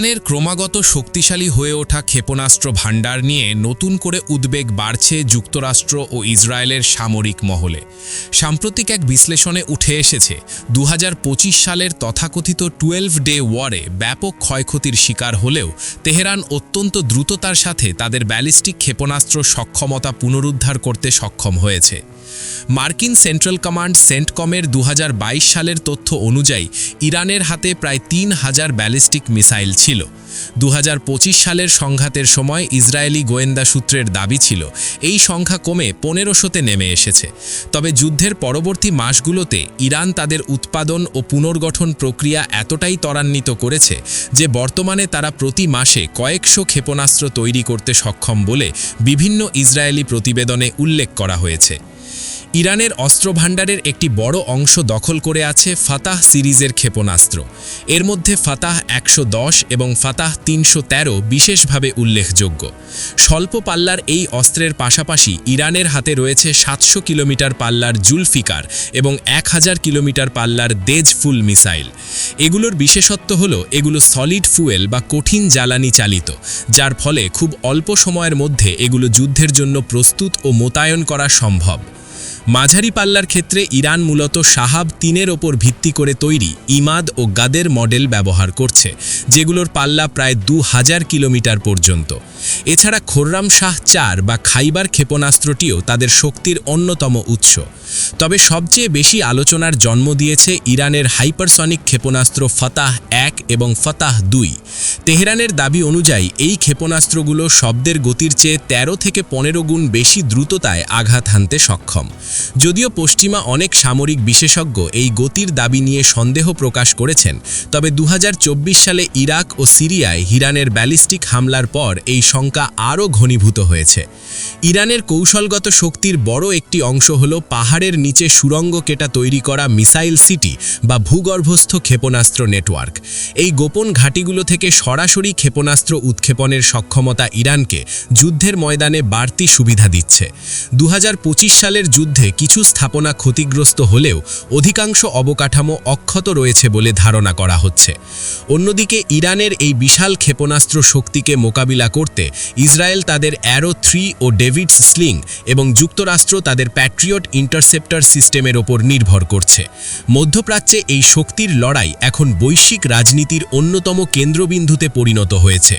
ইরানের ক্রমাগত শক্তিশালী হয়ে ওঠা ক্ষেপণাস্ত্র ভাণ্ডার নিয়ে নতুন করে উদ্বেগ বাড়ছে যুক্তরাষ্ট্র ও ইসরায়েলের সামরিক মহলে। সাম্প্রতিক এক বিশ্লেষণে উঠে এসেছে 2025 সালের তথাকথিত 12-ডে ওয়ারে ব্যাপক ক্ষয়ক্ষতির শিকার হলেও তেহরান অত্যন্ত দ্রুততার সাথে তাদের ব্যালিস্টিক ক্ষেপণাস্ত্র সক্ষমতা পুনরুদ্ধার করতে সক্ষম হয়েছে। মার্কিন সেন্ট্রাল কমান্ড সেন্টকমের 2022 সালের তথ্য অনুযায়ী ইরানের হাতে প্রায় 3000 ব্যালিস্টিক মিসাইল ছিল। 2025 সালের সংঘাতের সময় ইসরায়েলি গোয়েন্দা সূত্রের দাবি ছিল এই সংখ্যা কমে 1500-তে নেমে এসেছে। তবে যুদ্ধের পরবর্তী মাসগুলোতে ইরান তাদের উৎপাদন ও পুনর্গঠন প্রক্রিয়া এতটাই ত্বরান্বিত করেছে যে বর্তমানে তারা প্রতি মাসে কয়েকশো ক্ষেপণাস্ত্র তৈরি করতে সক্ষম বলে বিভিন্ন ইসরায়েলি প্রতিবেদনে উল্লেখ করা হয়েছে। ইরানের অস্ত্রভাণ্ডারের একটি বড় অংশ দখল করে আছে ফাতাহ সিরিজের ক্ষেপণাস্ত্র। এর মধ্যে ফাতাহ 110 এবং ফাতাহ 313 বিশেষভাবে উল্লেখযোগ্য। স্বল্প পাল্লার এই অস্ত্রের পাশাপাশি ইরানের হাতে রয়েছে 700 কিলোমিটার পাল্লার জুলফিকার এবং 1000 কিলোমিটার পাল্লার দেজ ফুল মিসাইল। এগুলোর বিশেষত্ব হল এগুলো সলিড ফুয়েল বা কঠিন জ্বালানি চালিত, যার ফলে খুব অল্প সময়ের মধ্যে এগুলো যুদ্ধের জন্য প্রস্তুত ও মোতায়েন করা সম্ভব। মাঝারি পাল্লার ক্ষেত্রে ইরান মূলত শাহাব 3-এর ওপর ভিত্তি করে তৈরি ইমাদ ও গাদের মডেল ব্যবহার করছে, যেগুলোর পাল্লা প্রায় 2000 কিলোমিটার পর্যন্ত। এছাড়া খোররাম শাহ 4 বা খাইবার ক্ষেপণাস্ত্রটিও তাদের শক্তির অন্যতম উৎস। তবে সবচেয়ে বেশি আলোচনার জন্ম দিয়েছে ইরানের হাইপারসনিক ক্ষেপণাস্ত্র ফাতাহ 1 এবং ফাতাহ 2। তেহরানের দাবি অনুযায়ী এই ক্ষেপণাস্ত্রগুলো শব্দের গতির চেয়ে 13 থেকে 15 গুণ বেশি দ্রুততায় আঘাত হানতে সক্ষম। যদিও পশ্চিমা অনেক সামরিক বিশেষজ্ঞ এই গতির দাবি নিয়ে সন্দেহ প্রকাশ করেছেন, তবে 2024 সালে ইরাক ও সিরিয়ায় ইরানের ব্যালিস্টিক হামলার পর এই সংখ্যা আরও ঘনীভূত হয়েছে। ইরানের কৌশলগত শক্তির বড় একটি অংশ হল পাহাড়ের নিচে সুড়ঙ্গ কেটে তৈরি করা মিসাইল সিটি বা ভূগর্ভস্থ ক্ষেপণাস্ত্র নেটওয়ার্ক। এই গোপন ঘাঁটিগুলো থেকে সরাসরি ক্ষেপণাস্ত্র উৎক্ষেপণের সক্ষমতা ইরানকে যুদ্ধের ময়দানে বাড়তি সুবিধা দিচ্ছে। 2025 সালের যুদ্ধে কিছু স্থাপনা ক্ষতিগ্রস্ত হলেও অধিকাংশ অবকাঠামো অক্ষত রয়েছে বলে ধারণা করা হচ্ছে। অন্যদিকে ইরানের এই বিশাল ক্ষেপণাস্ত্র শক্তিকে মোকাবিলা করতে ইসরায়েল তাদের অ্যারো 3 ও ডেভিডস স্লিং এবং যুক্তরাষ্ট্র তাদের প্যাট্রিয়ট ইন্টারসেপ্টর সিস্টেমের ওপর নির্ভর করছে। মধ্যপ্রাচ্যে এই শক্তির লড়াই এখন বৈশ্বিক রাজনীতির অন্যতম কেন্দ্রবিন্দুতে পরিণত হয়েছে।